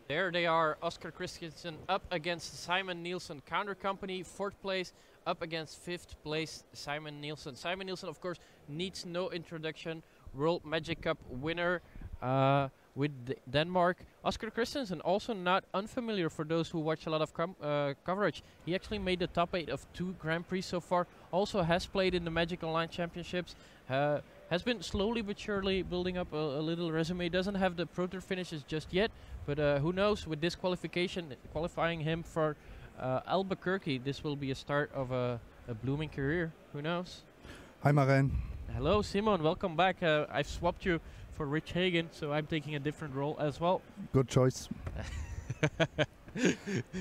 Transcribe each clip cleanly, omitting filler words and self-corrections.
There they are, Oscar Christensen up against Simon Nielsen, Counter Company, 4th place, up against 5th place Simon Nielsen. Simon Nielsen, of course, needs no introduction, World Magic Cup winner with Denmark. Oscar Christensen, also not unfamiliar for those who watch a lot of coverage. He actually made the top 8 of 2 Grand Prix so far, also has played in the Magic Online Championships, has been slowly but surely building up a little resume. Doesn't have the Pro Tour finishes just yet, but who knows, with this qualification, qualifying him for Albuquerque, this will be a start of a blooming career. Who knows? Hi Marijn. Hello Simon, welcome back. I've swapped you for Rich Hagen, so I'm taking a different role as well. Good choice.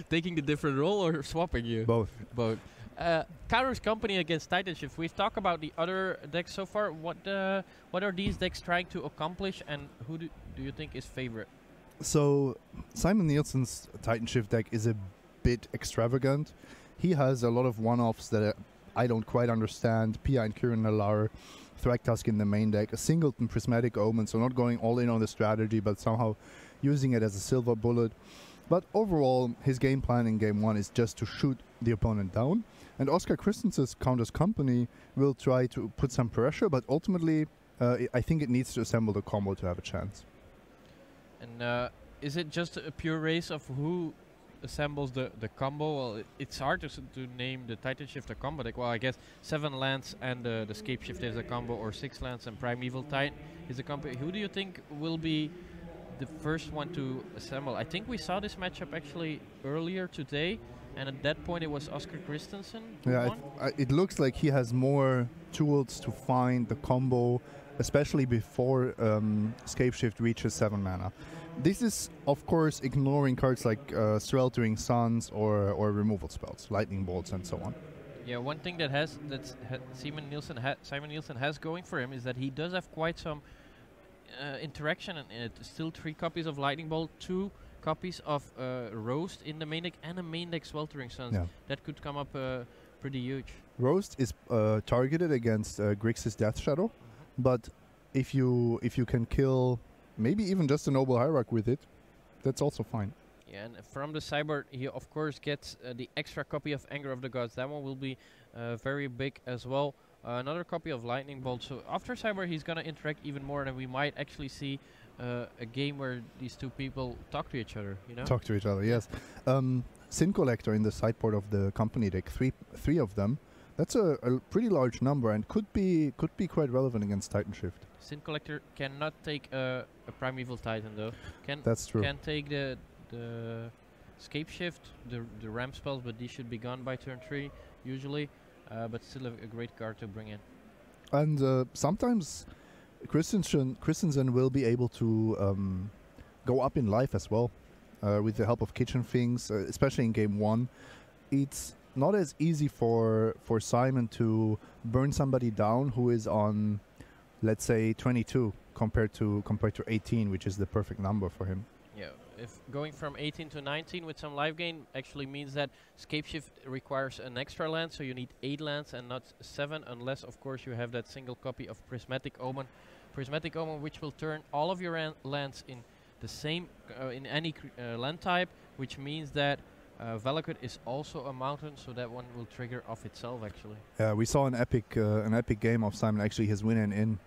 Taking the different role or swapping you? Both. Both. Counter's Company against Titan Shift. We've talked about the other decks so far. What are these decks trying to accomplish, and who do you think is favorite? So Simon Nielsen's Titan Shift deck is a bit extravagant. He has a lot of one-offs that I don't quite understand. Pia and Kieran Nalar, Thragtusk in the main deck, a singleton Prismatic Omen, so not going all in on the strategy, but somehow using it as a silver bullet. But overall, his game plan in game 1 is just to shoot the opponent down. And Oscar Christensen's Counter's Company will try to put some pressure, but ultimately, I think it needs to assemble the combo to have a chance. And is it just a pure race of who assembles the combo? Well, it's hard to name the Titan Shift a combo deck. Well, I guess 7 lands and the Scape Shift is a combo, or 6 lands and Primeval Titan is a combo. Who do you think will be the first one to assemble? I think we saw this matchup actually earlier today, and at that point it was Oscar Christensen who won. It looks like he has more tools to find the combo, especially before Scape Shift reaches 7 mana. This is, of course, ignoring cards like Sweltering Suns or removal spells, Lightning Bolts, and so on. Yeah, one thing that Simon Nielsen has going for him is that he does have quite some interaction in it. Still 3 copies of Lightning Bolt, 2 copies of Roast in the main deck, and a main deck Sweltering Suns. Yeah. That could come up pretty huge. Roast is targeted against Grixis Death Shadow, but if you can kill maybe even just a Noble Hierarch with it, that's also fine. Yeah, and from the sideboard, he of course gets the extra copy of Anger of the Gods. That one will be very big as well. Another copy of Lightning Bolt. So after sideboard, he's gonna interact even more, and we might actually see a game where these two people talk to each other. You know, talk to each other. Yes. Sin Collector in the sideboard of the company deck. Three of them. That's a pretty large number, and could be quite relevant against Titan Shift. Sin Collector cannot take a Primeval Titan though. That's true. Can take the Scape Shift, the ramp spells, but these should be gone by turn 3 usually. But still a great card to bring in. And sometimes Christensen will be able to go up in life as well with the help of Kitchen Things, especially in game 1. It's not as easy for Simon to burn somebody down who is on, let's say, 22 compared to 18, which is the perfect number for him. Yeah, if going from 18 to 19 with some life gain actually means that Scape Shift requires an extra land, so you need 8 lands and not 7, unless of course you have that single copy of Prismatic Omen. Prismatic Omen, which will turn all of your lands in the same in any land type, which means that Valakut is also a mountain, so that one will trigger off itself actually. Yeah, we saw an epic game of Simon, actually his win and in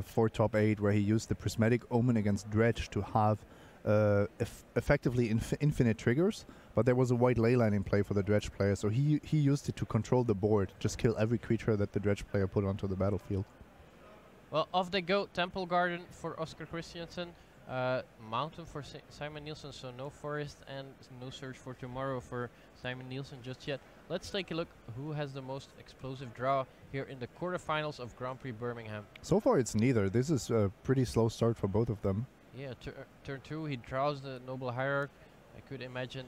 for top 8, where he used the Prismatic Omen against Dredge to have effectively infinite triggers, but there was a white leyline in play for the Dredge player, so he used it to control the board, just kill every creature that the Dredge player put onto the battlefield. Well, off they go. Temple Garden for Oscar Christensen, Mountain for Simon Nielsen, so no Forest and no Search for Tomorrow for Simon Nielsen just yet. Let's take a look who has the most explosive draw here in the quarterfinals of Grand Prix Birmingham. So far it's neither. This is a pretty slow start for both of them. Yeah, turn 2 he draws the Noble Hierarch. I could imagine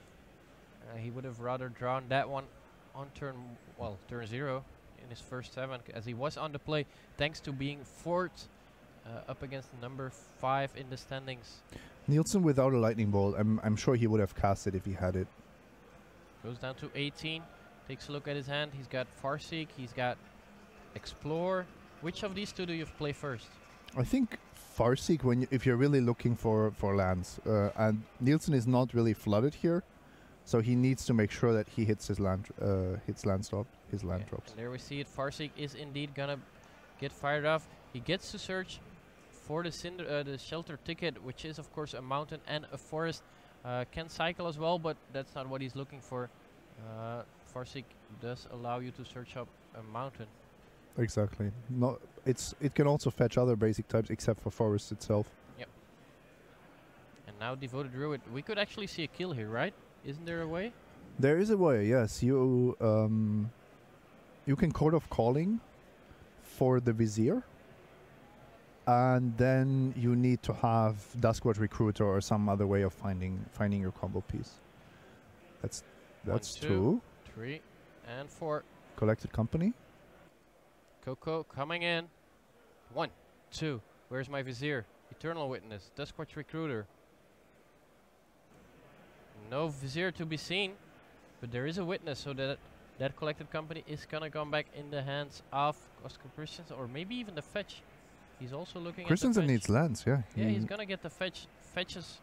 he would have rather drawn that one on turn 0 in his first 7, as he was on the play thanks to being 4th up against number 5 in the standings. Nielsen without a Lightning Bolt, I'm sure he would have cast it if he had it. Goes down to 18, takes a look at his hand. He's got Farseek, he's got Explore. Which of these two do you play first? I think Farseek, if you're really looking for lands, and Nielsen is not really flooded here, so he needs to make sure that he hits his land drops. And there we see it. Farseek is indeed gonna get fired off. He gets to search for the shelter ticket, which is of course a mountain and a forest. Can cycle as well, but that's not what he's looking for. Farseek does allow you to search up a mountain. Exactly. It can also fetch other basic types except for forest itself. Yep. And now Devoted Druid. We could actually see a kill here, right? Isn't there a way? There is a way, yes. You can Court of Calling for the Vizier, and then you need to have Duskwatch Recruiter or some other way of finding your combo piece. That's 1, 2. 2, 3, and 4. Collected Company. Coco coming in. 1, 2. Where's my Vizier? Eternal Witness. Duskwatch Recruiter. No Vizier to be seen, but there is a witness, so that Collected Company is gonna come back in the hands of Oscar Christensen, or maybe even the fetch. He's also looking Christensen at the fetch. needs lands, yeah. Yeah, he's gonna get the fetches,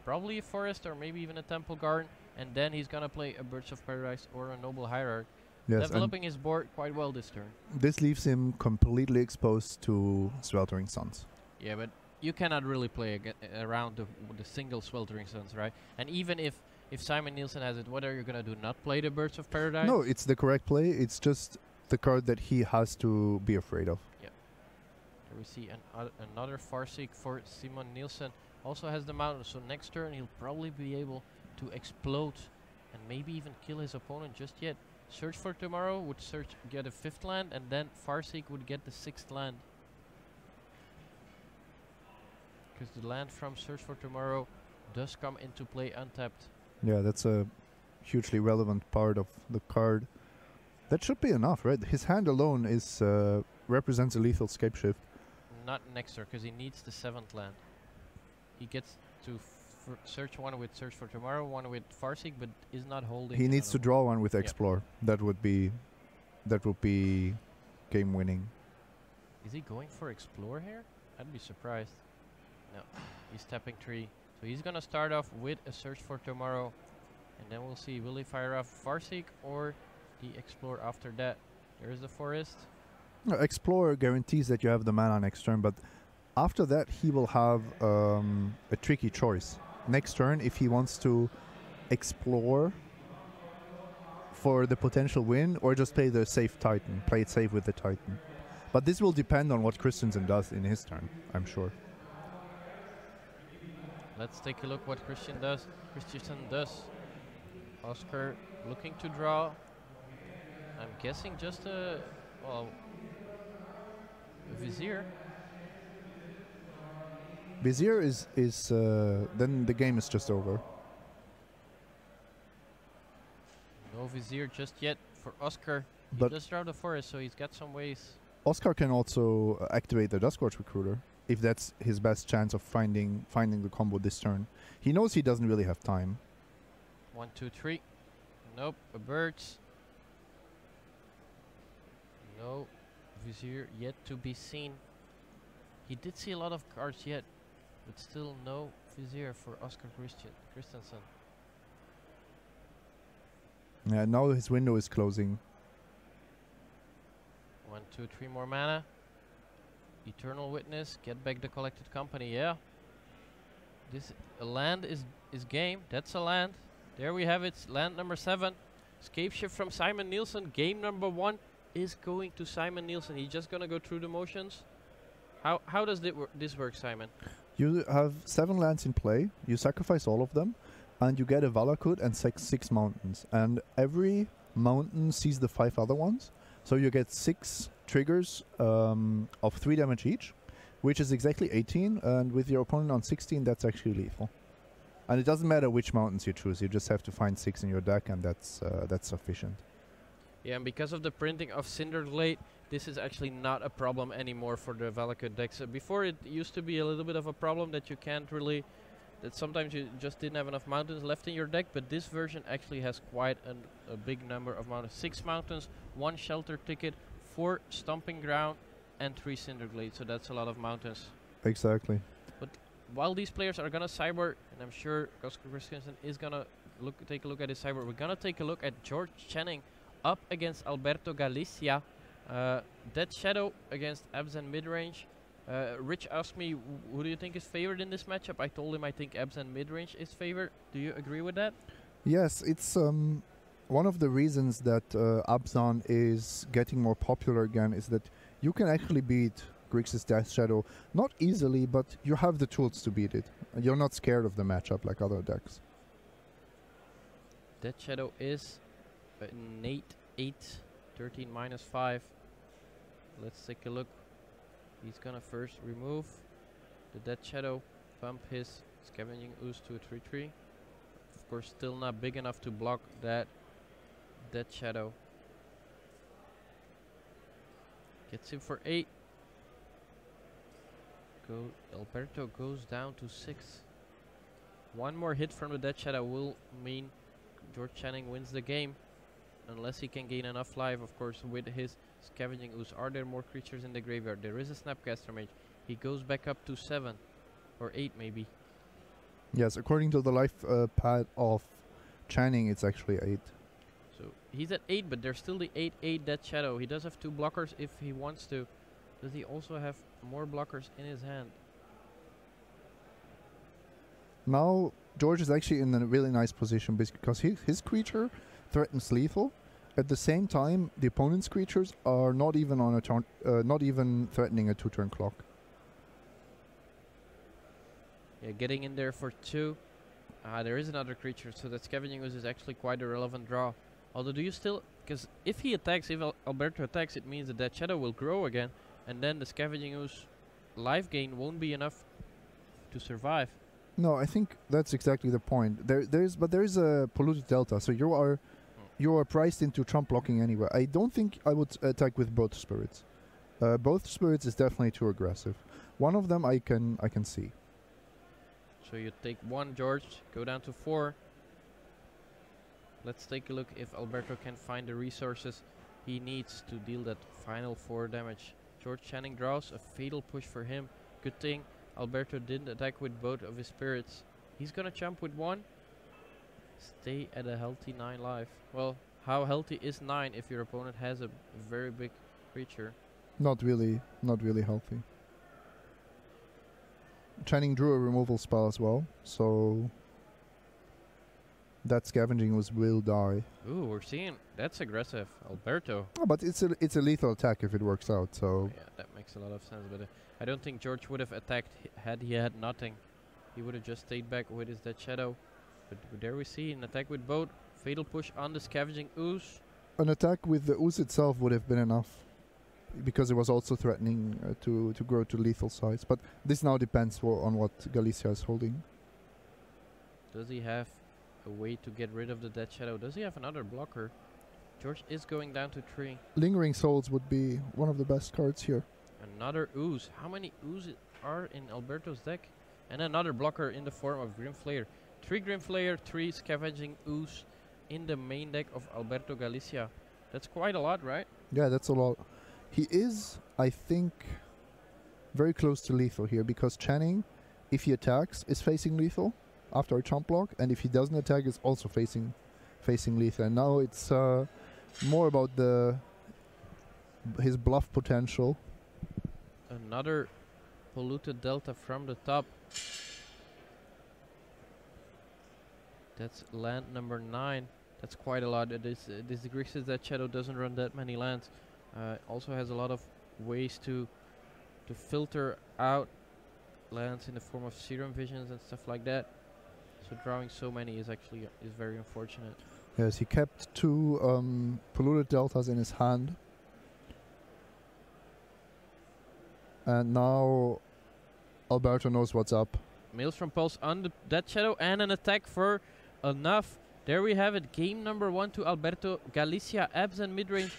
probably a forest or maybe even a temple garden, and then he's gonna play a Birds of Paradise or a Noble Hierarch. Yes, developing his board quite well this turn. This leaves him completely exposed to Sweltering Suns. Yeah, but you cannot really play around the single Sweltering Suns, right? And even if Simon Nielsen has it, what are you gonna do? Not play the Birds of Paradise? No, it's the correct play. It's just the card that he has to be afraid of. Yeah. Here we see another Farseek for Simon Nielsen. Also has the mountain, so next turn he'll probably be able to explode and maybe even kill his opponent just yet. Search for Tomorrow would get a 5th land, and then Farseek would get the 6th land. Because the land from Search for Tomorrow does come into play untapped. Yeah, that's a hugely relevant part of the card. That should be enough, right? His hand alone is represents a lethal scape shift. Not next turn, because he needs the 7th land. He gets to search one with Search for Tomorrow, one with Farseek, but is not holding. He needs to draw one with Explore. That would be game winning. Is he going for Explore here? I'd be surprised. No, he's tapping 3. So he's gonna start off with a Search for Tomorrow, and then we'll see, will he fire off Farseek or the Explore after that? There's the forest. No, Explore guarantees that you have the mana next turn, but after that he will have a tricky choice. Next turn, if he wants to explore for the potential win, or just play the safe Titan, play it safe with the Titan. But this will depend on what Christensen does in his turn, I'm sure. Let's take a look what Christensen does. Oscar looking to draw. I'm guessing just a Vizier. Vizier is then the game is just over. No Vizier just yet for Oscar. But he just draw the forest, so he's got some ways. Oscar can also activate the Duskwatch Recruiter if that's his best chance of finding the combo this turn. He knows he doesn't really have time. 1, 2, 3. Nope, a birds. No Vizier yet to be seen. He did see a lot of cards yet, but still no Vizier for Oscar Christensen. Yeah, now his window is closing. 1, 2, 3 more mana. Eternal Witness, get back the Collected Company, yeah. A land is game, that's a land. There we have it, land number 7. Scape shift from Simon Nielsen, game number 1 is going to Simon Nielsen. He's just gonna go through the motions. How does this work, Simon? You have 7 lands in play, you sacrifice all of them, and you get a Valakut and 6 mountains. And every mountain sees the 5 other ones. So you get 6 triggers of 3 damage each, which is exactly 18, and with your opponent on 16, that's actually lethal. And it doesn't matter which mountains you choose, you just have to find 6 in your deck, and that's sufficient. Yeah, and because of the printing of Cinderglade, this is actually not a problem anymore for the Valakut decks. Before it used to be a little bit of a problem that you can't really, that sometimes you just didn't have enough mountains left in your deck, but this version actually has quite a big number of mountains. 6 mountains, 1 shelter ticket, 4 stomping ground, and 3 Cinderglade, so that's a lot of mountains. Exactly. While these players are gonna cyber, and I'm sure Christensen is gonna take a look at his cyber, we're gonna take a look at George Channing up against Alberto Galicia. Dead Shadow against Abzan midrange. Rich asked me, who do you think is favored in this matchup? I told him I think Abzan midrange is favored. Do you agree with that? Yes, it's one of the reasons that Abzan is getting more popular again is that you can actually beat Grixis Shadow, not easily, but you have the tools to beat it. You're not scared of the matchup like other decks. Dead Shadow is an 8, 13 minus 5. Let's take a look. He's gonna first remove the Dead Shadow, bump his Scavenging Ooze to a 3/3. Of course, still not big enough to block that Dead Shadow. Gets him for 8. Alberto goes down to 6. One more hit from the Dead Shadow will mean George Channing wins the game. Unless he can gain enough life, of course, with his Scavenging Ooze. Are there more creatures in the graveyard? There is a Snapcaster Mage. He goes back up to 7. Or 8 maybe. Yes, according to the life pad of Channing, it's actually 8. So he's at 8, but there's still the 8/8 Dead Shadow. He does have 2 blockers if he wants to. Does he also have more blockers in his hand? Now, George is actually in a really nice position because his creature threatens lethal. At the same time, the opponent's creatures are not even on a turn, not even threatening a 2-turn clock. Yeah, getting in there for 2. There is another creature, so that Scavenging Ooze is actually quite a relevant draw. Although, do you still... Because if he attacks, if Alberto attacks, it means that that Shadow will grow again, and then the Scavenging Ooze life gain won't be enough to survive. No, I think that's exactly the point. There is a polluted delta, so you are priced into trump blocking anyway. I don't think I would attack with both spirits. Both spirits is definitely too aggressive. One of them I can see. So you take 1, George, go down to 4. Let's take a look if Alberto can find the resources he needs to deal that final 4 damage. George Channing draws a fatal push for him. Good thing Alberto didn't attack with both of his spirits. He's gonna jump with 1. Stay at a healthy 9 life. Well, how healthy is 9 if your opponent has a very big creature? Not really healthy. Channing drew a removal spell as well, so that Scavenging Ooze will die. Ooh, we're seeing that's aggressive, Alberto. Oh, but it's a lethal attack if it works out. So yeah, that makes a lot of sense. But I don't think George would have attacked had he had nothing. He would have just stayed back with his Dead Shadow. But there we see an attack with both. Fatal push on the Scavenging Ooze. An attack with the Ooze itself would have been enough, because it was also threatening to grow to lethal size. But this now depends on what Galicia is holding. Does he have a way to get rid of the Dead Shadow? Does he have another blocker? George is going down to 3. Lingering Souls would be one of the best cards here. Another Ooze. How many Oozes are in Alberto's deck? And another blocker in the form of Grim Flayer. 3 Grim Flayer, 3 Scavenging Ooze in the main deck of Alberto Galicia. That's quite a lot, right? Yeah, that's a lot. He is, I think, very close to lethal here, because Channing, if he attacks, is facing lethal after a chump block, and if he doesn't attack, is also facing lethal. And now it's more about his bluff potential. Another polluted delta from the top. That's land number 9. That's quite a lot. This Grixis that Shadow doesn't run that many lands. Also has a lot of ways to filter out lands in the form of Serum Visions and stuff like that. So drawing so many is actually is very unfortunate. Yes, he kept 2 polluted deltas in his hand. And now Alberto knows what's up. Maelstrom Pulse on the Dead Shadow and an attack for enough. There we have it. Game number 1 to Alberto. Galicia, Abzan midrange.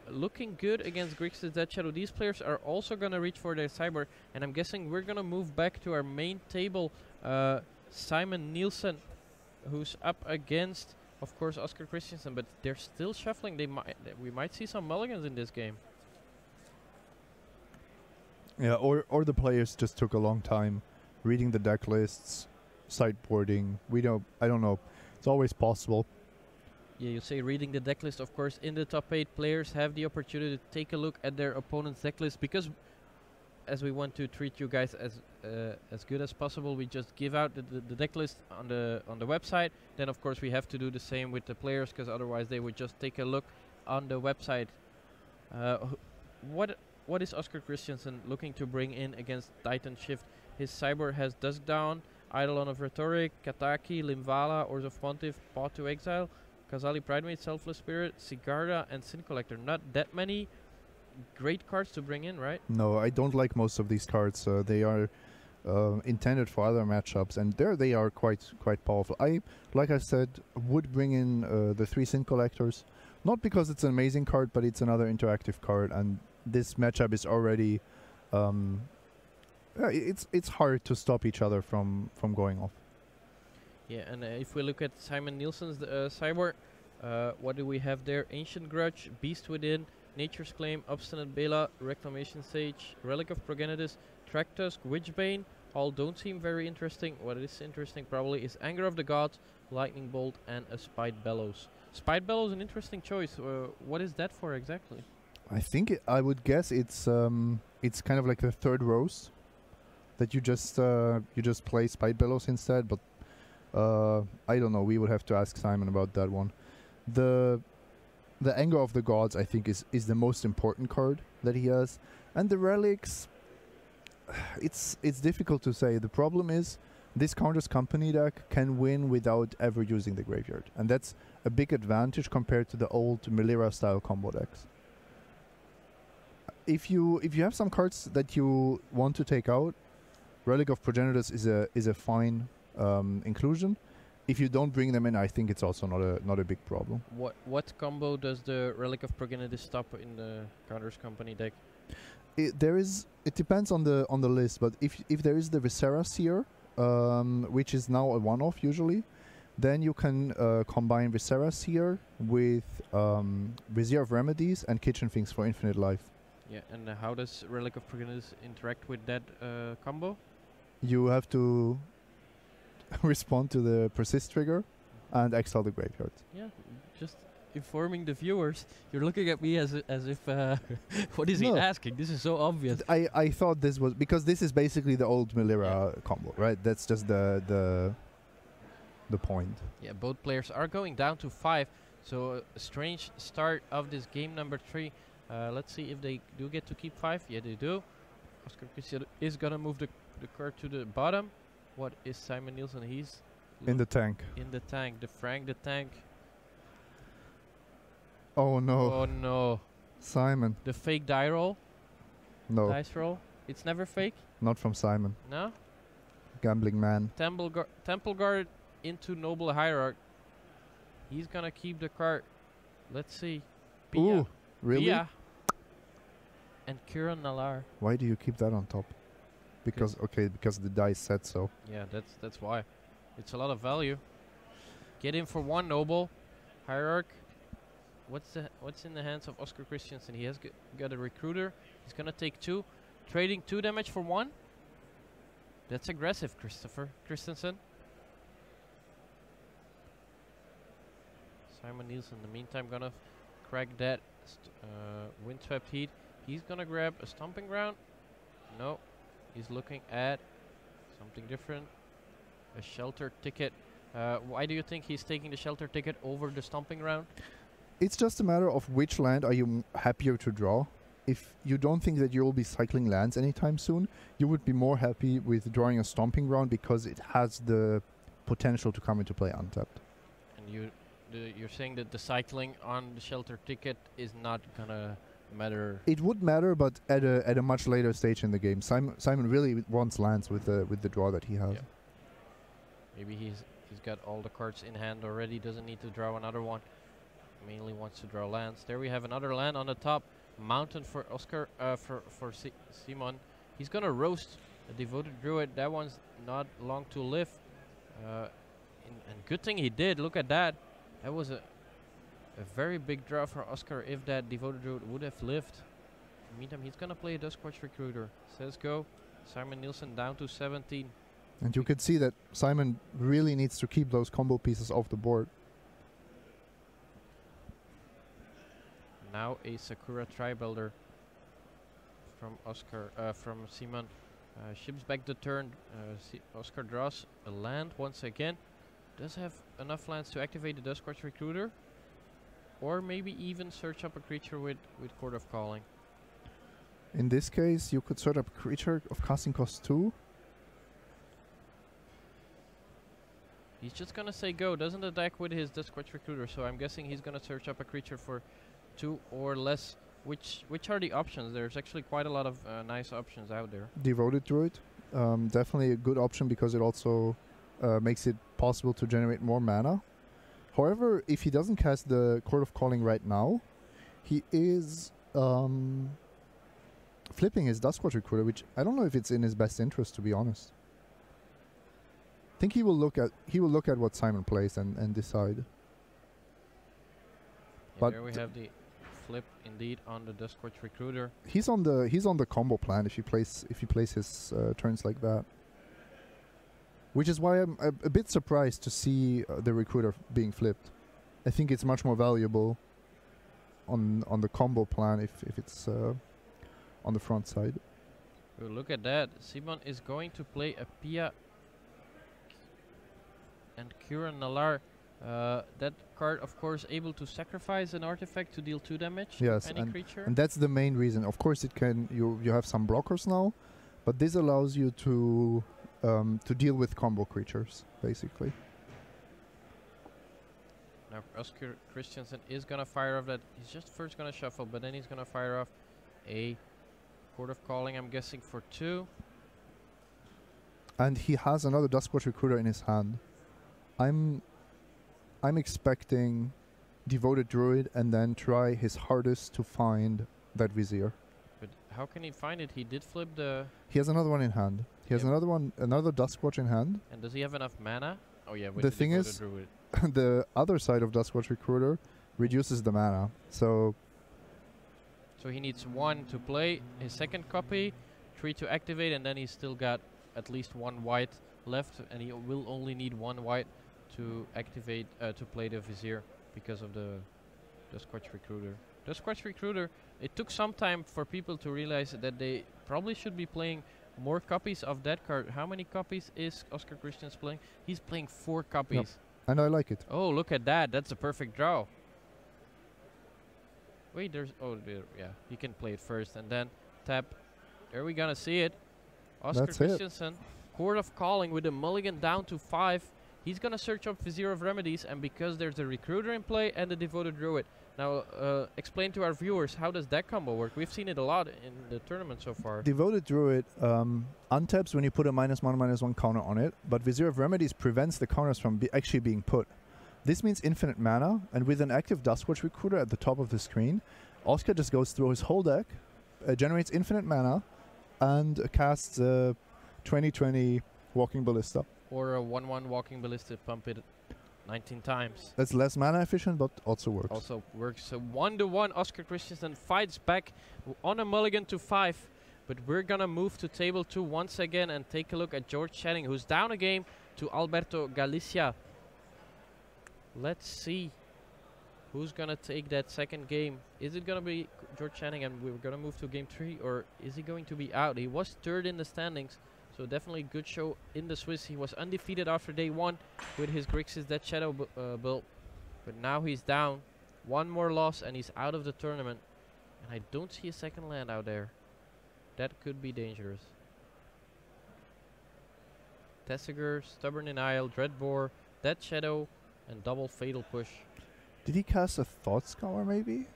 Looking good against Grixis Dead Shadow. These players are also going to reach for their cyber. And I'm guessing we're going to move back to our main table. Simon Nielsen, who's up against, of course, Oscar Christensen. But they're still shuffling. We might see some mulligans in this game. Yeah, or the players just took a long time reading the deck lists, sideboarding. I don't know. It's always possible. Yeah, you say reading the deck list. Of course, in the top 8, players have the opportunity to take a look at their opponent's deck list, because as we want to treat you guys as good as possible, we just give out the deck list on the website. Then of course we have to do the same with the players, because otherwise they would just take a look on the website. What is Oscar Christensen looking to bring in against Titan Shift? His Cyber has Dusk Down, Eidolon of Rhetoric, Kataki, Limvala, Ors of Pontiff, Path to Exile, Kazali Pridemate, Selfless Spirit, Sigarda, and Sin Collector. Not that many great cards to bring in, right? No, I don't like most of these cards. They are intended for other matchups, and there they are quite powerful. Like I said, would bring in the 3 Sin Collectors, not because it's an amazing card, but it's another interactive card, and this matchup is already it's hard to stop each other from going off. Yeah, and if we look at Simon Nielsen's Sideboard, what do we have there? Ancient Grudge, Beast Within, Nature's Claim, Obstinate Bela, Reclamation Sage, Relic of Progenitus, Traktusk, Witchbane. All don't seem very interesting. What is interesting probably is Anger of the Gods, Lightning Bolt, and a Spite Bellows. Spite Bellows, an interesting choice. What is that for exactly? I think I would guess it's kind of like the third rose that you just play Spite Bellows instead, but I don't know. We would have to ask Simon about that one. The Anger of the Gods, I think, is the most important card that he has, and the relics. It's difficult to say. The problem is this Counters Company deck can win without ever using the graveyard, and that's a big advantage compared to the old Melira style combo decks. If you have some cards that you want to take out, Relic of Progenitus is a fine inclusion. If you don't bring them in, I think it's also not a big problem. What combo does the Relic of Progenitus stop in the Counters Company deck? It depends on the list, but if there is the Viscera Seer, which is now a one-off usually, then you can combine Viscera Seer with Vizier of Remedies and Kitchen Finks for infinite life. Yeah, and how does Relic of Progenitus interact with that combo? You have to respond to the Persist trigger and exile the graveyard. Yeah, just informing the viewers. You're looking at me as if what is he asking? This is so obvious. I thought this was because this is basically the old Melira combo, right? That's just the point. Yeah, both players are going down to 5, so a strange start of this game number 3. Let's see if they do get to keep 5. Yeah, they do. Oscar Christensen is gonna move the card to the bottom. What is Simon Nielsen? He's in the tank. In the tank. The Frank the tank. Oh no. Oh no. Simon. The fake die roll. No. Dice roll. It's never fake? Not from Simon. No? Gambling man. Temple Guard into Noble Hierarch. He's gonna keep the card. Let's see. Pia. Ooh, really? Pia. And Kiran Nalar. Why do you keep that on top? Because because the dice said so. Yeah, that's why. It's a lot of value. Get in for 1 Noble Hierarch. What's in the hands of Oscar Christensen? He has got a Recruiter. He's gonna take 2, trading 2 damage for 1. That's aggressive, Christensen. Simon Nielsen, in the meantime, gonna crack that Windswept Heat. He's gonna grab a Stomping Ground. No, he's looking at something different. A Shelter Ticket. Why do you think he's taking the Shelter Ticket over the Stomping Ground? It's just a matter of which land are you happier to draw. If you don't think that you will be cycling lands anytime soon, you would be more happy with drawing a Stomping Ground because it has the potential to come into play untapped. And you're saying that the cycling on the Shelter Ticket is not gonna matter? It would matter, but at a much later stage in the game. Simon really wants lands with the draw that he has. Yeah. Maybe he's got all the cards in hand already. Doesn't need to draw another one. Mainly wants to draw lands. There we have another land on the top. Mountain for Oscar. For Simon. He's gonna roast a Devoted Druid. That one's not long to live. And good thing he did. Look at that. That was a very big draw for Oscar if that Devoted Druid would have lived. In the meantime, he's gonna play a Duskwatch Recruiter. Says go. Simon Nielsen down to 17. And you could see that Simon really needs to keep those combo pieces off the board. Now a Sakura Tri-Builder from Simon. Ships back the turn. Oscar draws a land once again. Does have enough lands to activate the Duskwatch Recruiter. Or maybe even search up a creature with Court of Calling. In this case, you could search up a creature of casting cost 2. He's just gonna say go, doesn't attack with his Duskwatch Recruiter, so I'm guessing he's gonna search up a creature for 2 or less. Which are the options? There's actually quite a lot of nice options out there. Devoted Druid, definitely a good option because it also makes it possible to generate more mana. However, if he doesn't cast the Court of Calling right now, he is flipping his Duskwatch Recruiter, which I don't know if it's in his best interest, to be honest. I think he will look at what Simon plays and decide. Yeah, But there we have the flip indeed on the Duskwatch Recruiter. He's on the combo plan if he plays his turns like that. Which is why I'm a bit surprised to see the Recruiter being flipped. I think it's much more valuable on the combo plan if it's on the front side. Oh, look at that. Simon is going to play a Pia and Kuran Nalar. That card, of course, able to sacrifice an artifact to deal 2 damage to any creature. And that's the main reason. Of course, it can. You have some blockers now, but this allows you to deal with combo creatures, basically. Now, Oscar Christensen is gonna fire off that. He's just first gonna shuffle, but then he's gonna fire off a Court of Calling, I'm guessing, for 2. And he has another Duskwatch Recruiter in his hand. I'm expecting Devoted Druid and then try his hardest to find that Vizier. But how can he find it? He did flip the... He has another one in hand. He has another Duskwatch in hand. And does he have enough mana? Oh yeah, with the thing is, the other side of Duskwatch Recruiter reduces the mana. So he needs 1 to play, his second copy, 3 to activate, and then he's still got at least 1 white left, and he will only need 1 white to activate, to play the Vizier because of the Duskwatch Recruiter. Duskwatch Recruiter, it took some time for people to realize that they probably should be playing more copies of that card. How many copies is Oscar Christensen playing? He's playing 4 copies. Yep. And I like it. Oh, look at that. That's a perfect draw. Wait, there's... Oh, there, yeah. You can play it first and then tap. There we gonna see it. Oscar Christensen, Court of Calling with a mulligan down to 5. He's gonna search up Vizier of Remedies, and because there's a Recruiter in play and the Devoted Druid. Now, explain to our viewers, how does that combo work? We've seen it a lot in the tournament so far. Devoted Druid untaps when you put a -1/-1 counter on it, but Vizier of Remedies prevents the counters from actually being put. This means infinite mana, and with an active Duskwatch Recruiter at the top of the screen, Oscar just goes through his whole deck, generates infinite mana, and casts 2020 Walking Ballista. Or a 1/1 Walking Ballista, pump it 19 times. That's less mana efficient, but also works. Also works. So 1-1, Oscar Christensen fights back on a mulligan to 5. But we're gonna move to table 2 once again and take a look at George Channing, who's down a game to Alberto Galicia. Let's see who's gonna take that second game. Is it gonna be George Channing and we're gonna move to game 3, or is he going to be out? He was 3rd in the standings, so definitely good show in the Swiss. He was undefeated after day 1 with his Grixis Shadow build, but now he's down. 1 more loss and he's out of the tournament. And I don't see a second land out there. That could be dangerous. Tessiger, Stubborn Denial, Dreadbore, Dead Shadow, and double Fatal Push. Did he cast a Thought Scour maybe?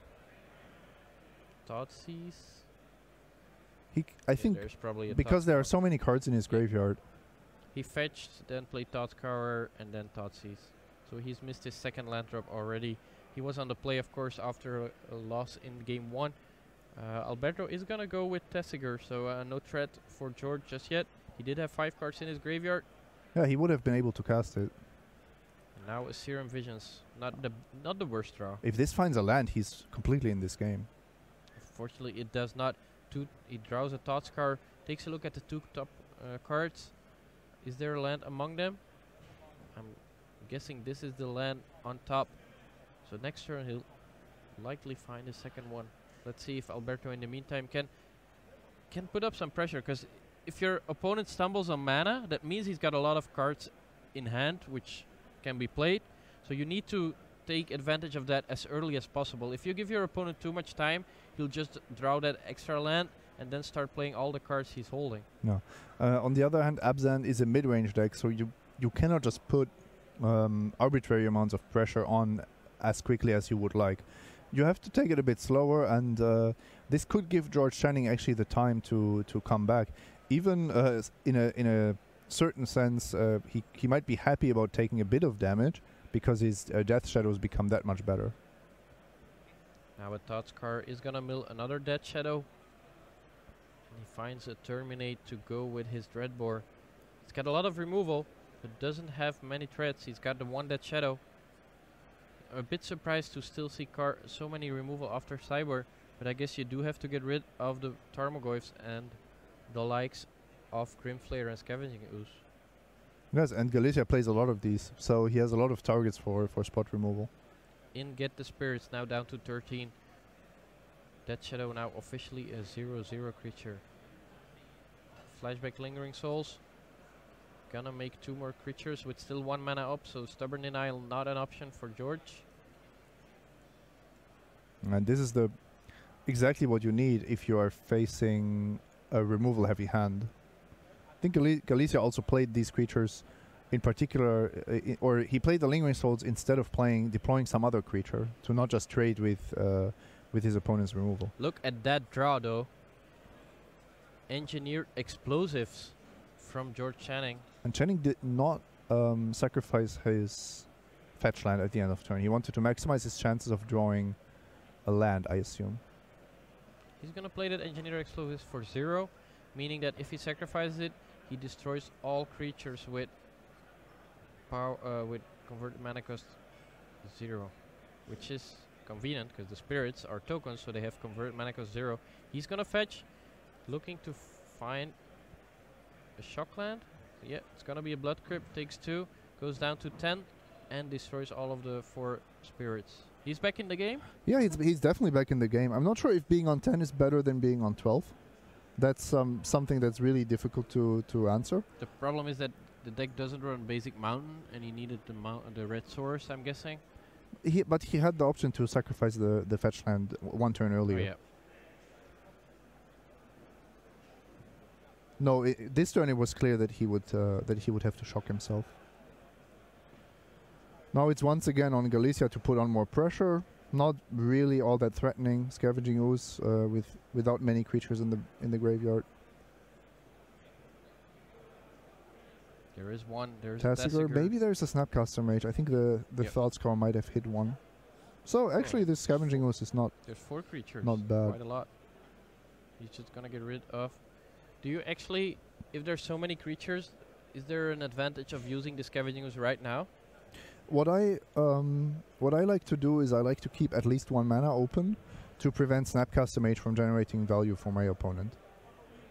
Thoughtseize? I think there's probably a because there are so many cards in his graveyard. He fetched, then played Thoughtscour, and then Thoughtseize. So he's missed his second land drop already. He was on the play, of course, after a loss in game 1. Alberto is gonna go with Tessiger, so no threat for George just yet. He did have 5 cards in his graveyard. Yeah, he would have been able to cast it. And now a Serum Visions, not the worst draw. If this finds a land, he's completely in this game. Unfortunately, it does not. He draws a Thoughts card, takes a look at the two top cards. Is there a land among them? I'm guessing this is the land on top. So next turn he'll likely find a second one. Let's see if Alberto in the meantime can put up some pressure, because if your opponent stumbles on mana, that means he's got a lot of cards in hand which can be played. So you need to take advantage of that as early as possible. If you give your opponent too much time, he'll just draw that extra land and then start playing all the cards he's holding. No. On the other hand, Abzan is a mid-range deck, so you cannot just put arbitrary amounts of pressure on as quickly as you would like. You have to take it a bit slower, and this could give George Channing actually the time to come back. Even in a certain sense, he might be happy about taking a bit of damage, because his Death Shadows become that much better. Now a Thoughts card is gonna mill another Death Shadow. And he finds a Terminate to go with his Dreadbore. He's got a lot of removal, but doesn't have many threats. He's got the one Death Shadow. I'm a bit surprised to still see so many removal after Sideboard, but I guess you do have to get rid of the Tarmogoyfs and the likes of Grimflayer and Scavenging Ooze. Yes, and Galicia plays a lot of these, so he has a lot of targets for spot removal. In Get the Spirits, now down to 13. Death Shadow now officially a 0/0 creature. Flashback Lingering Souls. Gonna make 2 more creatures with still 1 mana up, so Stubborn Denial not an option for George. And this is exactly what you need if you are facing a removal heavy hand. I think Galicia also played these creatures in particular, or he played the Lingering Souls instead of deploying some other creature to not just trade with his opponent's removal. Look at that draw though. Engineered Explosives from George Channing. And Channing did not sacrifice his fetch land at the end of turn. He wanted to maximize his chances of drawing a land, I assume. He's gonna play that Engineered Explosives for 0, meaning that if he sacrifices it, he destroys all creatures with with converted mana cost 0, which is convenient because the spirits are tokens, so they have converted mana cost 0. He's gonna fetch, looking to find a shock land. Yeah, it's gonna be a Blood Crypt, takes 2, goes down to 10, and destroys all of the 4 spirits. He's back in the game? Yeah, he's definitely back in the game. I'm not sure if being on 10 is better than being on 12. That's something that's really difficult to answer. The problem is that the deck doesn't run basic mountain, and he needed the red source, I'm guessing. But he had the option to sacrifice the fetch land 1 turn earlier. Oh, yeah. No, this turn it was clear that he would have to shock himself. Now it's once again on Galicia to put on more pressure. Not really all that threatening. Scavenging Ooze without many creatures in the graveyard. There is one. There's Tasigur. a Maybe there's a Snapcaster Mage. I think the Yep. Thought Score might have hit one. So actually, this Scavenging Ooze is not There's 4 creatures. not bad. Quite a lot. He's just gonna get rid of. Do you actually, if there's so many creatures, is there an advantage of using the Scavenging Ooze right now? What I like to do is I like to keep at least 1 mana open to prevent Snapcaster Mage from generating value for my opponent.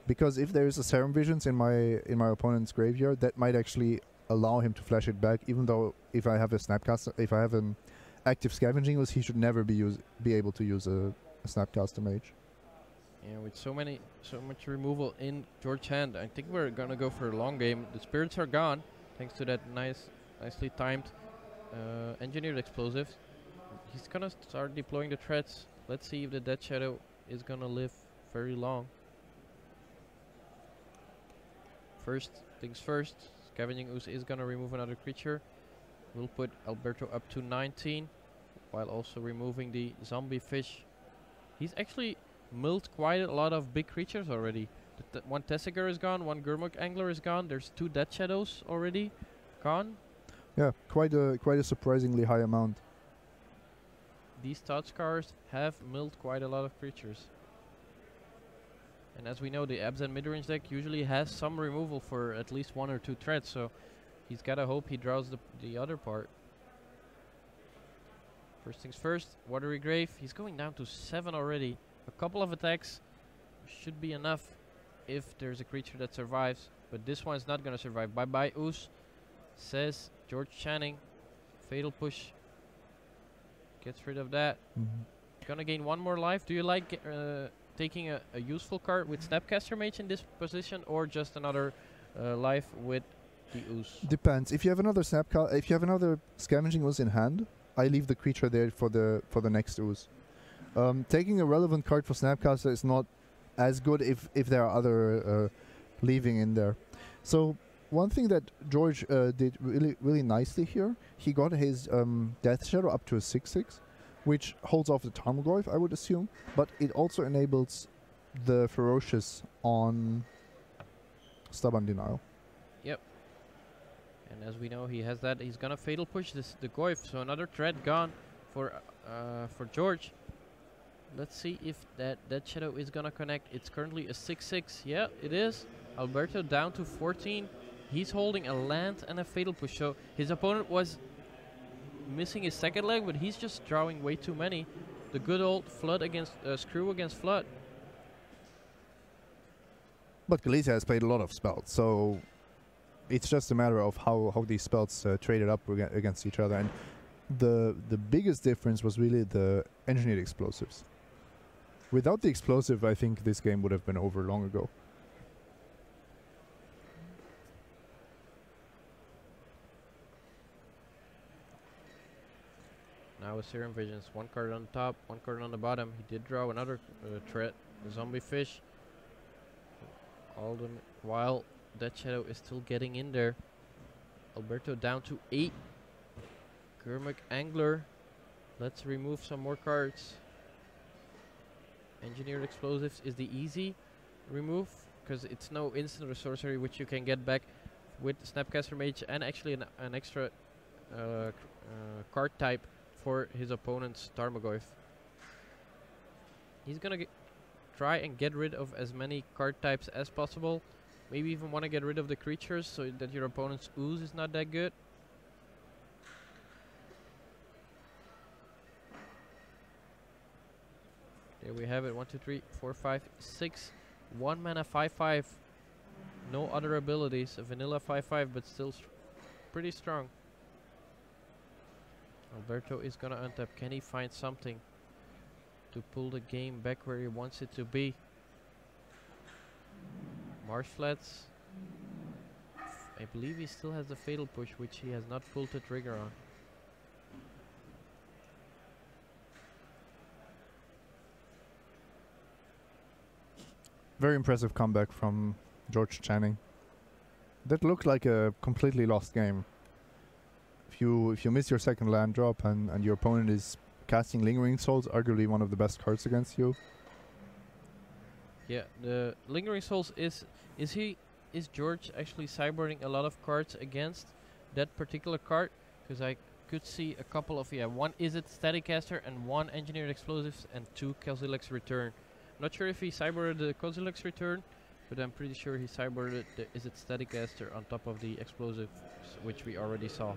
Because if there is a Serum Visions in my opponent's graveyard, that might actually allow him to flash it back. Even though if I have an active Scavenging Ooze, he should never be able to use a Snapcaster Mage. Yeah, with so much removal in George hand, I think we're gonna go for a long game. The spirits are gone, thanks to that nicely timed Engineered Explosives. He's gonna start deploying the threats. Let's see if the Death Shadow is gonna live very long. First things first, Scavenging Ooze is gonna remove another creature. We'll put Alberto up to 19, while also removing the zombie fish. He's actually milled quite a lot of big creatures already. One Tessiger is gone, one Gurmuk Angler is gone. There's 2 Death Shadows already gone. Yeah, quite a surprisingly high amount. These Thought Scars have milled quite a lot of creatures. And as we know, the Abzan midrange deck usually has some removal for at least 1 or 2 threats, so he's gotta hope he draws the other part. First things first, Watery Grave. He's going down to 7 already. A couple of attacks should be enough if there's a creature that survives. But this one's not gonna survive. Bye bye Ooze, says George Channing. Fatal push. Gets rid of that. Gonna gain one more life. Do you like taking a useful card with Snapcaster Mage in this position, or just another life with the Ooze? Depends. If you have another Scavenging Ooze in hand, I leave the creature there for the next Ooze. Taking a relevant card for Snapcaster is not as good if there are other leaving in there. So one thing that George did really nicely here, he got his Death Shadow up to a 6/6, which holds off the Tarmogoyf, I would assume, but it also enables the Ferocious on Stubborn Denial. Yep. And as we know, he has that. He's gonna Fatal Push the Goyf, so another threat gone for George. Let's see if that Shadow is gonna connect. It's currently a 6/6. Yeah, it is. Alberto down to 14. He's holding a land and a Fatal Push. So his opponent was missing his second leg, but he's just drawing way too many. The good old Flood against Screw against Flood. But Galicia has played a lot of spells, so it's just a matter of how these spells traded up against each other. And the biggest difference was really the Engineered Explosives. Without the explosive, I think this game would have been over long ago. Now with Serum Visions, one card on the top, one card on the bottom. He did draw another threat, the Zombie Fish. All them while that Shadow is still getting in there. Alberto down to 8. Gurmuk Angler. Let's remove some more cards. Engineered Explosives is the easy remove, because it's no instant or sorcery which you can get back with Snapcaster Mage, and actually an extra card type for his opponent's Tarmogoyf. He's gonna try and get rid of as many card types as possible. Maybe even want to get rid of the creatures so that your opponent's Ooze is not that good. There we have it. 1, 2, 3, 4, 5, 6. 1 mana 5/5. No other abilities. A vanilla 5/5, but still pretty strong. Alberto is gonna untap. Can he find something to pull the game back where he wants it to be? Marsh Flats. I believe he still has the Fatal Push, which he has not pulled the trigger on. Very impressive comeback from George Channing. That looked like a completely lost game. If you miss your second land drop and your opponent is casting Lingering Souls, arguably one of the best cards against you. Yeah, the Lingering Souls is George actually sideboarding a lot of cards against that particular card? Because I could see a couple of, one Izzet Staticaster and one Engineered Explosives and 2 Kozilek's Return. I'm not sure if he sideboarded the Kozilek's Return, but I'm pretty sure he sideboarded the Izzet Staticaster on top of the explosives, which we already saw.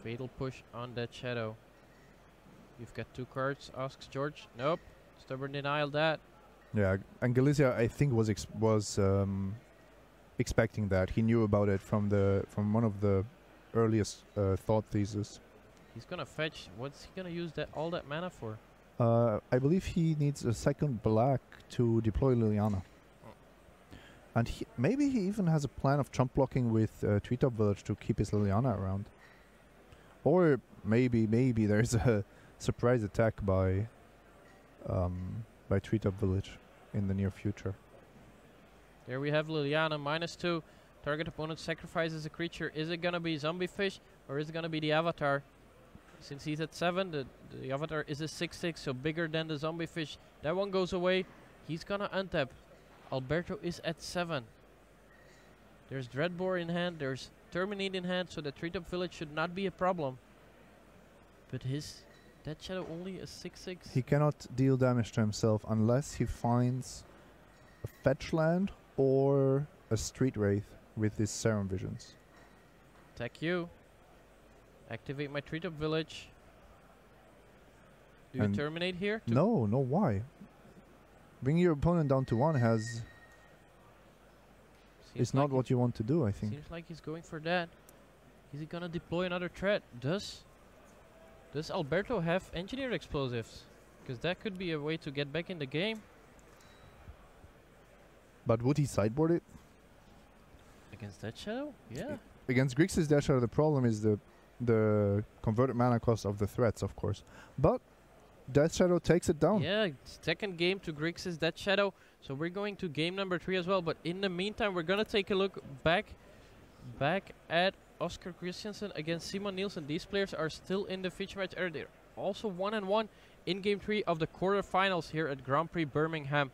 Fatal Push on that Shadow. You've got 2 cards, asks George. Nope. Stubborn Denial that. Yeah, and Galicia I think was expecting that. He knew about it from one of the earliest thought theses. He's gonna fetch. What's he gonna use all that mana for? I believe he needs a second black to deploy Liliana. And maybe he even has a plan of chump blocking with Treetop Village to keep his Liliana around. Or maybe there's a surprise attack by Treetop Village in the near future. There we have Liliana, -2. Target opponent sacrifices a creature. Is it gonna be Zombie Fish or is it gonna be the Avatar? Since he's at 7, the Avatar is a 6/6, so bigger than the Zombie Fish. That one goes away. He's gonna untap. Alberto is at 7. There's Dreadbore in hand, there's Terminate in hand, so the Treetop Village should not be a problem. But that Shadow only a 6/6. He cannot deal damage to himself unless he finds a fetch land or a Street Wraith with his Serum Visions. Attack you. Activate my treetop village. Do you And terminate here? No, no, why? Bringing your opponent down to 1 is not what you want to do, I think. Seems like he's going for that. Is he gonna deploy another threat? Does Alberto have engineered explosives? Because that could be a way to get back in the game. But would he sideboard it? Against that Shadow? Yeah. Against Grixis Shadow, the problem is the converted mana cost of the threats, of course. But Death Shadow takes it down. Yeah, second game to Grixis Death Shadow. So we're going to game number 3 as well. But in the meantime, we're gonna take a look back at Oscar Christensen against Simon Nielsen. These players are still in the feature match area. They're also 1-1 in game 3 of the quarterfinals here at Grand Prix Birmingham.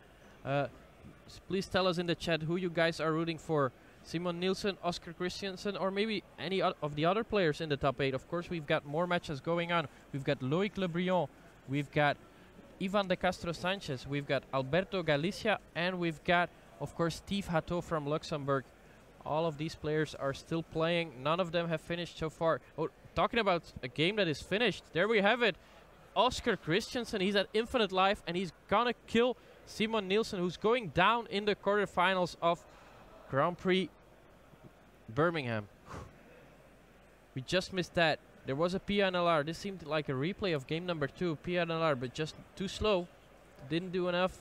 Please tell us in the chat who you guys are rooting for. Simon Nielsen, Oscar Christensen, or maybe any of the other players in the top 8. Of course, we've got more matches going on. We've got Loic Lebrion, we've got Ivan de Castro Sanchez, we've got Alberto Galicia, and we've got, of course, Steve Hatto from Luxembourg. All of these players are still playing. None of them have finished so far. Oh, talking about a game that is finished, there we have it. Oscar Christensen, he's at infinite life, and he's gonna kill Simon Nielsen, who's going down in the quarterfinals of Grand Prix Birmingham. We just missed that. There was a PNLR. This seemed like a replay of game number 2. PNLR, but just too slow. Didn't do enough.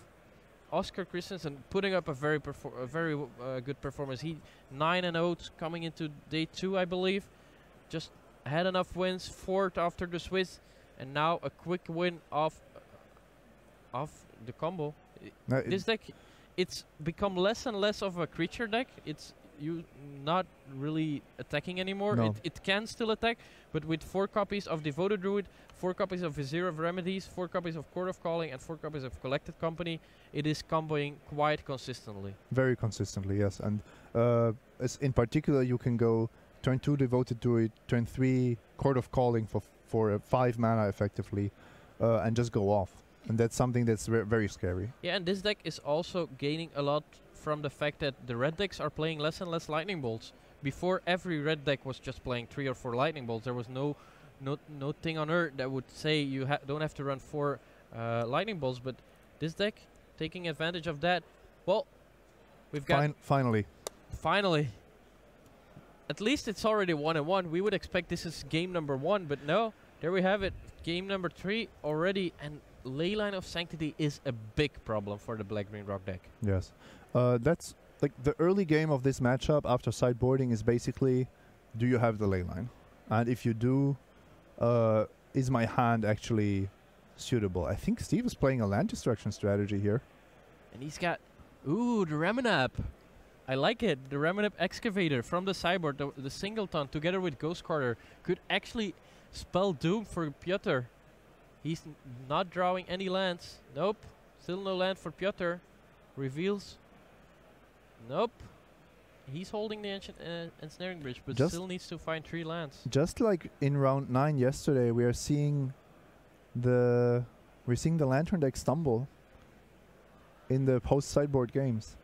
Oscar Christensen putting up a very good performance. He 9-0 coming into day 2, I believe. Just had enough wins. 4th after the Swiss, and now a quick win off the combo. This deck, it's become less and less of a creature deck. It's you not really attacking anymore. No. It can still attack, but with 4 copies of Devoted Druid, 4 copies of Vizier of Remedies, 4 copies of Court of Calling, and 4 copies of Collected Company, it is comboing quite consistently. Very consistently, yes. And as in particular, you can go turn 2 Devoted Druid, turn 3 Court of Calling for 5 mana effectively, and just go off. And that's something that's very scary. Yeah, and this deck is also gaining a lot from the fact that the red decks are playing less and less lightning bolts. Before, every red deck was just playing 3 or 4 lightning bolts. There was no thing on earth that would say you don't have to run 4 lightning bolts. But this deck, taking advantage of that, well, we've got finally. At least it's already 1-1. We would expect this is game number 1, but no. There we have it. Game number 3 already, and Leyline of Sanctity is a big problem for the black-green rock deck. Yes. That's like the early game of this matchup after sideboarding is basically, do you have the Leyline? And if you do, is my hand actually suitable? I think Steve is playing a land destruction strategy here. And he's got, ooh, the Reminap. I like it. The Reminap Excavator from the sideboard, the Singleton together with Ghost Quarter could actually spell doom for Piotr. He's not drawing any lands. Nope. Still no land for Piotr. Reveals. Nope. He's holding the ancient ensnaring bridge, but still needs to find 3 lands. Just like in round 9 yesterday, we are seeing the Lantern deck stumble in the post sideboard games.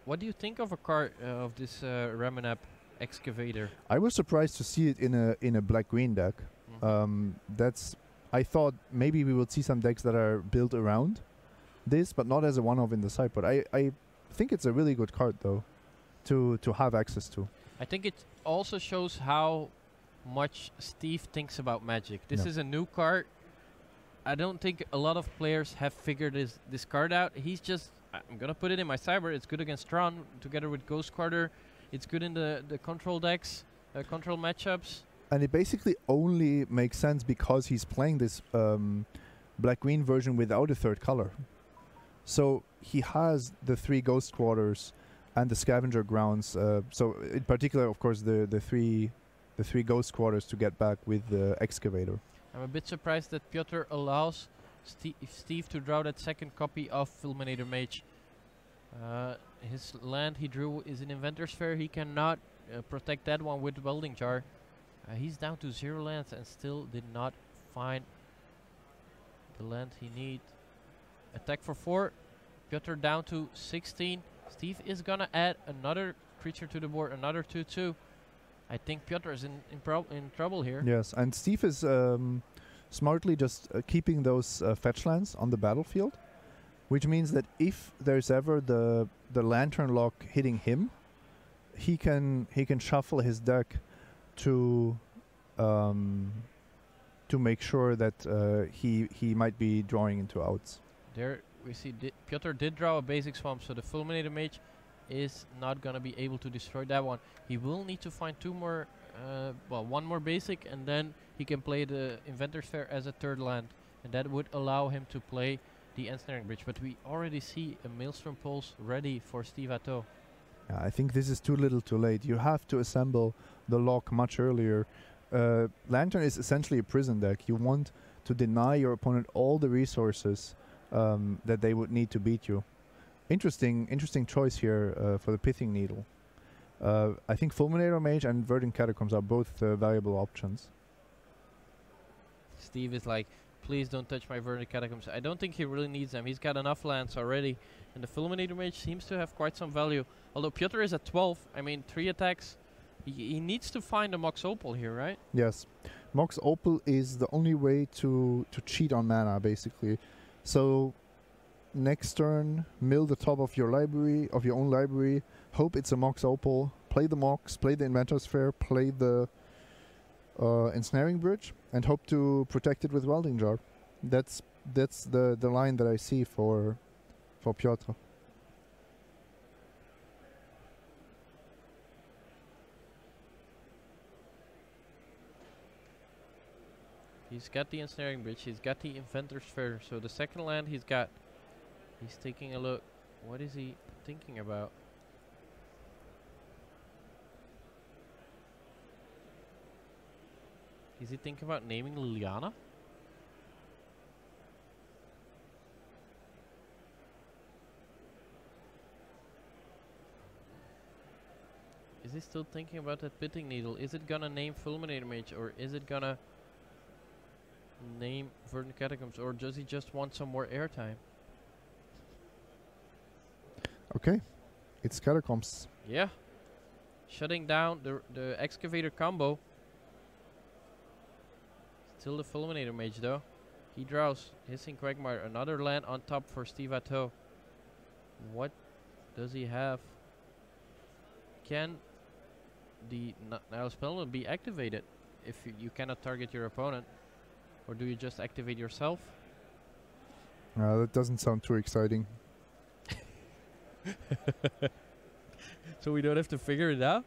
What do you think of a card of this Reminap Excavator? I was surprised to see it in a black-green deck. I thought maybe we would see some decks that are built around this, but not as a one-off in the sideboard. I think it's a really good card though to have access to. I think it also shows how much Steve thinks about Magic. This is a new card. I don't think a lot of players have figured this card out. He's just, I'm gonna put it in my sideboard. It's good against Tron together with Ghost Quarter. It's good in the control decks, control matchups. And it basically only makes sense because he's playing this black-green version without a 3rd color. So he has the 3 Ghost Quarters and the Scavenger Grounds. So in particular, of course, the three Ghost Quarters to get back with the Excavator. I'm a bit surprised that Piotr allows Steve to draw that 2nd copy of Fulminator Mage. His land he drew is an Inventor's Fair. He cannot protect that one with Welding Jar. He's down to 0 lands and still did not find the land he needs. Attack for 4. Piotr down to 16. Steve is gonna add another creature to the board, another 2/2. I think Piotr is in trouble here. Yes, and Steve is smartly just keeping those fetch lands on the battlefield, which means that if there's ever the lantern lock hitting him, he can shuffle his deck to make sure that he might be drawing into outs. There we see Piotr did draw a basic swamp, so the Fulminator Mage is not gonna be able to destroy that one. He will need to find two more, one more basic, and then he can play the Inventor's Fair as a third land, and that would allow him to play the Ensnaring Bridge. But we already see a Maelstrom Pulse ready for Steve Hatto. I think this is too little too late. You have to assemble the lock much earlier. Lantern is essentially a prison deck. You want to deny your opponent all the resources that they would need to beat you. Interesting choice here for the Pithing Needle. I think Fulminator Mage and Verdant Catacombs are both valuable options. Steve is like, please don't touch my Verdant Catacombs. I don't think he really needs them. He's got enough lands already. And the Fulminator Mage seems to have quite some value. Although Piotr is at 12, I mean 3 attacks. He needs to find a Mox Opal here, right? Yes. Mox Opal is the only way to cheat on mana, basically. So next turn, mill the top of your library, of your own library, hope it's a Mox Opal, play the Mox, play the Inventor's Fair, play the Ensnaring Bridge, and hope to protect it with Welding Jar. That's the line that I see for Piotr. He's got the Ensnaring Bridge, he's got the Inventor's Fair, so the second land he's taking a look. What is he thinking about? Is he thinking about naming Liliana? Is he still thinking about that Pithing Needle? Is it gonna name Fulminator Mage, or is it gonna name Verdant Catacombs, or does he just want some more airtime? Okay, it's Catacombs. Yeah, shutting down the Excavator combo. Still the Fulminator Mage though. He draws Hissing Quagmire, another land on top for Steve Hatto. What does he have? Can the Nile Spell be activated if you cannot target your opponent? Or do you just activate yourself? That doesn't sound too exciting. So we don't have to figure it out?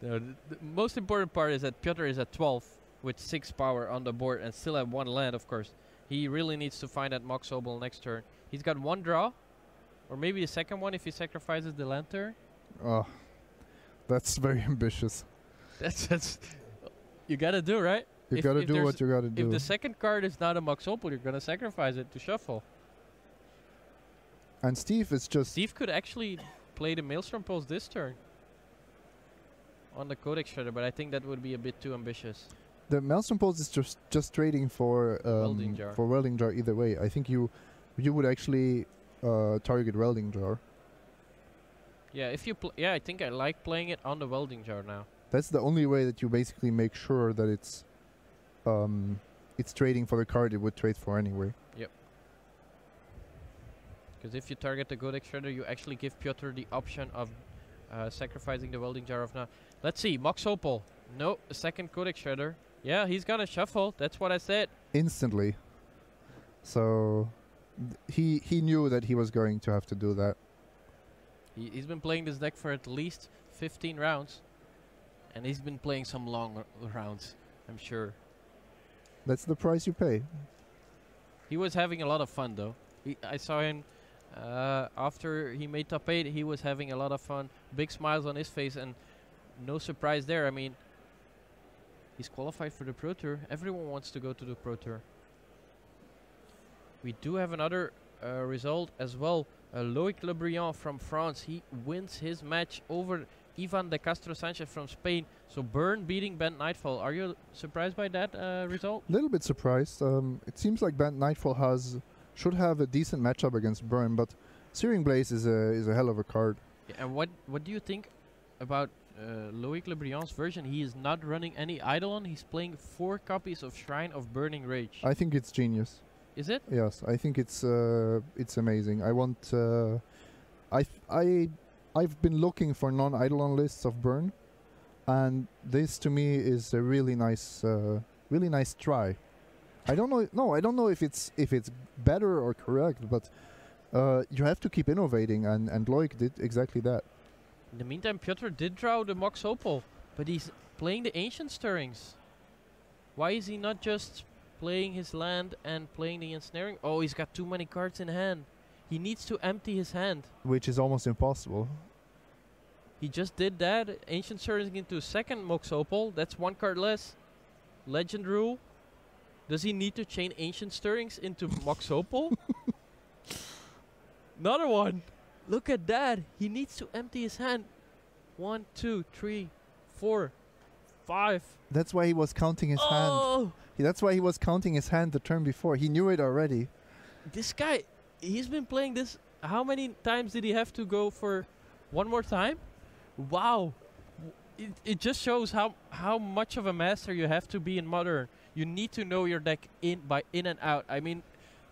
The most important part is that Piotr is at 12 with 6 power on the board and still have 1 land, of course. He really needs to find that Mox Opal next turn. He's got 1 draw, or maybe a second one if he sacrifices the lantern. Oh, that's very ambitious. That's you gotta do, right? You gotta do what you gotta do. If the second card is not a Mox Opal, you're gonna sacrifice it to shuffle. And Steve is just... Steve could actually play the Maelstrom Pulse this turn on the Codex Shredder, but I think that would be a bit too ambitious. The Maelstrom Pulse is just trading for Welding Jar. For Welding Jar either way. I think you would actually target Welding Jar. Yeah, if you yeah, I think I like playing it on the Welding Jar now. That's the only way that you basically make sure that it's trading for the card it would trade for anyway. Yep. Because if you target the Codex Shredder, you actually give Piotr the option of sacrificing the Welding Jar of now. Let's see, Mox Opal. No, a second Codex Shredder. Yeah, he's gonna shuffle. That's what I said. Instantly. So he knew that he was going to have to do that. He's been playing this deck for at least 15 rounds. And he's been playing some long rounds, I'm sure. That's the price you pay. He was having a lot of fun though. I saw him after he made top 8, he was having a lot of fun. Big smiles on his face and no surprise there. I mean, he's qualified for the Pro Tour. Everyone wants to go to the Pro Tour. We do have another result as well. Loic Lebriand from France. He wins his match over Ivan de Castro Sanchez from Spain. So Burn beating Bent Nightfall. Are you surprised by that result? A little bit surprised. It seems like Bent Nightfall should have a decent matchup against Burn, but Searing Blaze is a hell of a card. Yeah, and what do you think about Loic Le Briand's version, he is not running any Eidolon. He's playing 4 copies of Shrine of Burning Rage. I think it's genius. Is it? Yes, I think it's amazing. I want I've been looking for non-Eidolon lists of Burn, and this to me is a really nice try. I don't know. No, I don't know if it's better or correct, but you have to keep innovating, and Loic did exactly that. In the meantime, Piotr did draw the Mox Opal, but he's playing the Ancient Stirrings. Why is he not just playing his land and playing the Ensnaring? Oh, he's got too many cards in hand. He needs to empty his hand. Which is almost impossible. He just did that. Ancient Stirrings into second Mox Opal. That's 1 card less. Legend Rule. Does he need to chain Ancient Stirrings into Mox Opal? Another one. Look at that. He needs to empty his hand. 1, 2, 3, 4, 5. That's why he was counting his hand. That's why he was counting his hand the turn before. He knew it already. This guy, he's been playing this. How many times did he have to go for one more time? Wow. It just shows how much of a master you have to be in Modern. You need to know your deck in and out. I mean,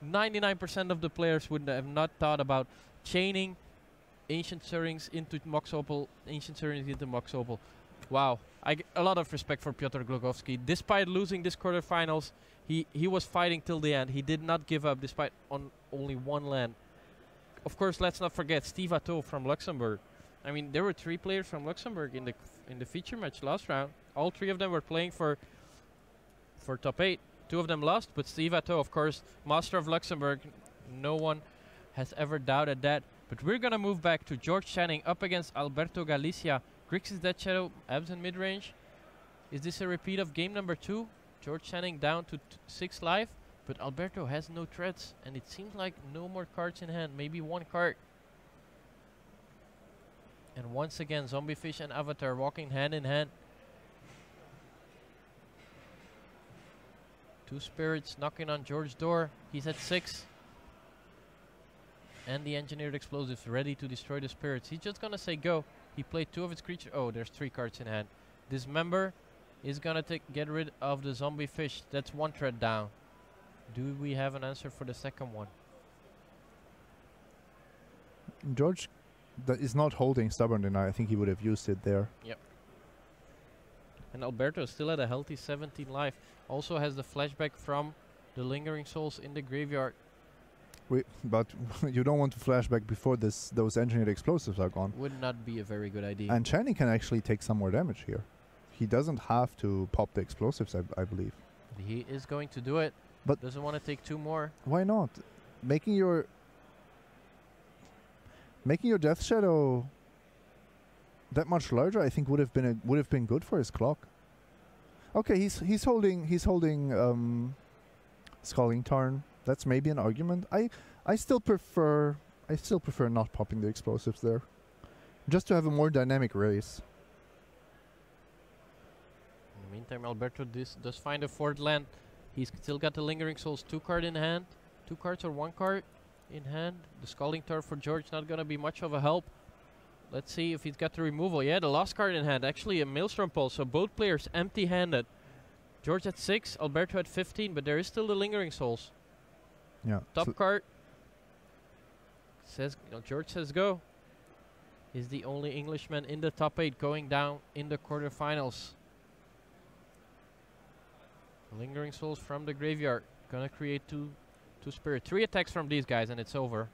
99% of the players would have not thought about chaining Ancient Stirrings into Mox Opal, Ancient Stirrings into Mox Opal. Wow. A lot of respect for Piotr Glogowski. Despite losing this quarterfinals, he was fighting till the end. He did not give up despite on only 1 land. Of course, let's not forget Steve Hatto from Luxembourg. I mean, there were 3 players from Luxembourg in the feature match last round. All 3 of them were playing for top 8. 2 of them lost, but Steve Hatto, of course, master of Luxembourg. No one has ever doubted that. But we're gonna move back to George Channing up against Alberto Galicia. Grixis Death Shadow, Abzan mid-range. Is this a repeat of game number 2? George Channing down to 6 life, but Alberto has no threats, and it seems like no more cards in hand, maybe 1 card. And once again, Zombiefish and Avatar walking hand in hand. 2 spirits knocking on George's door. He's at 6. And the engineered explosives ready to destroy the spirits. He's just gonna say go. He played 2 of his creatures. Oh, there's 3 cards in hand. This member is gonna get rid of the zombie fish. That's 1 threat down. Do we have an answer for the second one? George is not holding Stubborn Deny. I think he would have used it there. Yep. And Alberto is still at a healthy 17 life. Also has the flashback from the Lingering Souls in the graveyard. But you don't want to flashback before those engineered explosives are gone. Would not be a very good idea. And Channing can actually take some more damage here. He doesn't have to pop the explosives, I believe. He is going to do it, but doesn't want to take 2 more. Why not? Making your Death Shadow that much larger, I think would have been good for his clock. Okay, he's holding Sculling Tarn. That's maybe an argument. I still prefer not popping the explosives there, just to have a more dynamic race. In the meantime, Alberto does find a 4th land. He's still got the Lingering Souls 2 card in hand, 2 cards or 1 card in hand. The Scalding Tarn for George not gonna be much of a help. Let's see if he's got the removal. Yeah, the last card in hand, actually a Maelstrom Pulse. So both players empty-handed. George at 6, Alberto at 15, but there is still the Lingering Souls. Yeah. Top card says George says go. Is the only Englishman in the top 8 going down in the quarterfinals. Lingering Souls from the graveyard. Gonna create two spirit. 3 attacks from these guys and it's over.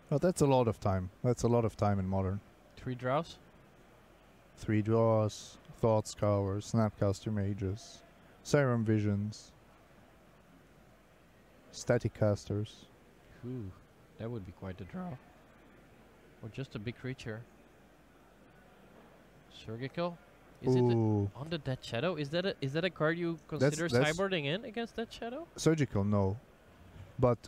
Well, that's a lot of time. That's a lot of time in Modern. 3 draws. 3 draws. Thought Scours, Snapcaster Mages, Serum Visions, Static Casters. Ooh, that would be quite a draw. Or just a big creature. Surgical. Is it on the Death Shadow? Is that a card you consider sideboarding in against Death Shadow? Surgical, no. But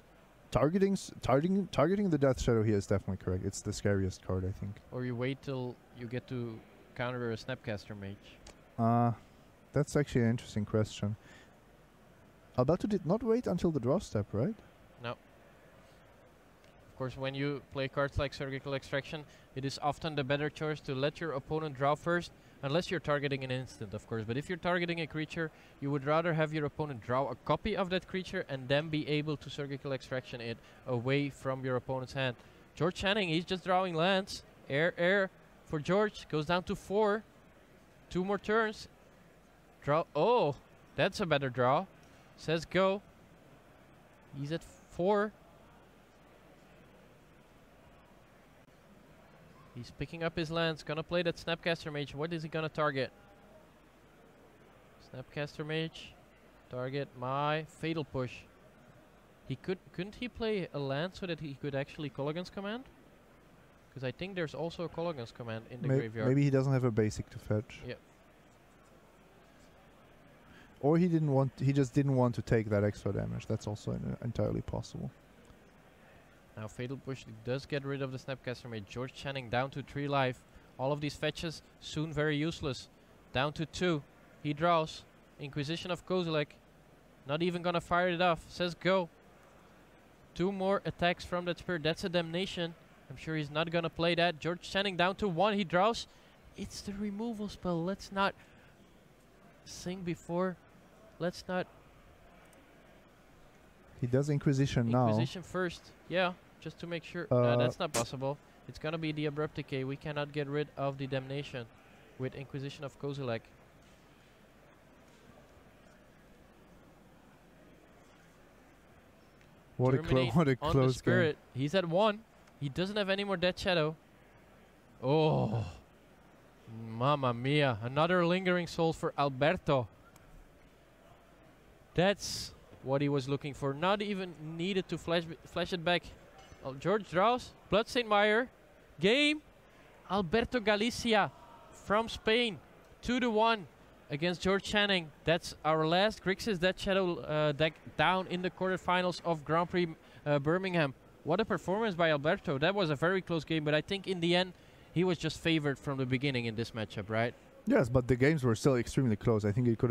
targeting the Death Shadow here is definitely correct. It's the scariest card, I think. Or you wait till you get to counter a Snapcaster Mage. That's actually an interesting question. Alberto did not wait until the draw step, right? No. Of course, when you play cards like Surgical Extraction, it is often the better choice to let your opponent draw first, Unless you're targeting an instant, of course. But if you're targeting a creature, you would rather have your opponent draw a copy of that creature and then be able to Surgical Extraction it away from your opponent's hand. George Channing, he's just drawing lands. Air for George. Goes down to 4. 2 more turns. Draw. Oh, that's a better draw. Says go. He's at 4. He's picking up his lands. Gonna play that Snapcaster Mage. What is he gonna target? Snapcaster Mage. Target my Fatal Push. He couldn't he play a land so that he could actually Kolaghan's Command? Because I think there's also a Kolaghan's Command in the graveyard. Maybe he doesn't have a basic to fetch. Yep. Or he didn't want. He just didn't want to take that extra damage. That's also entirely possible. Now Fatal Push does get rid of the Snapcaster Mage. George Channing down to 3 life. All of these fetches soon very useless. Down to 2. He draws. Inquisition of Kozilek. Not even gonna fire it off. Says go. 2 more attacks from that Spirit. That's a Damnation. I'm sure he's not gonna play that. George Channing down to 1. He draws. It's the removal spell. Let's not sing before. Let's not. He does Inquisition now. Inquisition first. Yeah, just to make sure. No, that's not possible. It's gonna be the Abrupt Decay. We cannot get rid of the Damnation with Inquisition of Kozilek. What a close game. He's at 1. He doesn't have any more Death Shadow. Oh, mamma mia! Another Lingering Soul for Alberto. That's what he was looking for. Not even needed to flash it back. George draws. Bloodstained Mire. Game. Alberto Galicia from Spain. 2-1 against George Channing. That's our last Grixis Death Shadow deck down in the quarterfinals of Grand Prix Birmingham. What a performance by Alberto. That was a very close game, but I think in the end he was just favored from the beginning in this matchup, right? Yes, but the games were still extremely close. I think it could have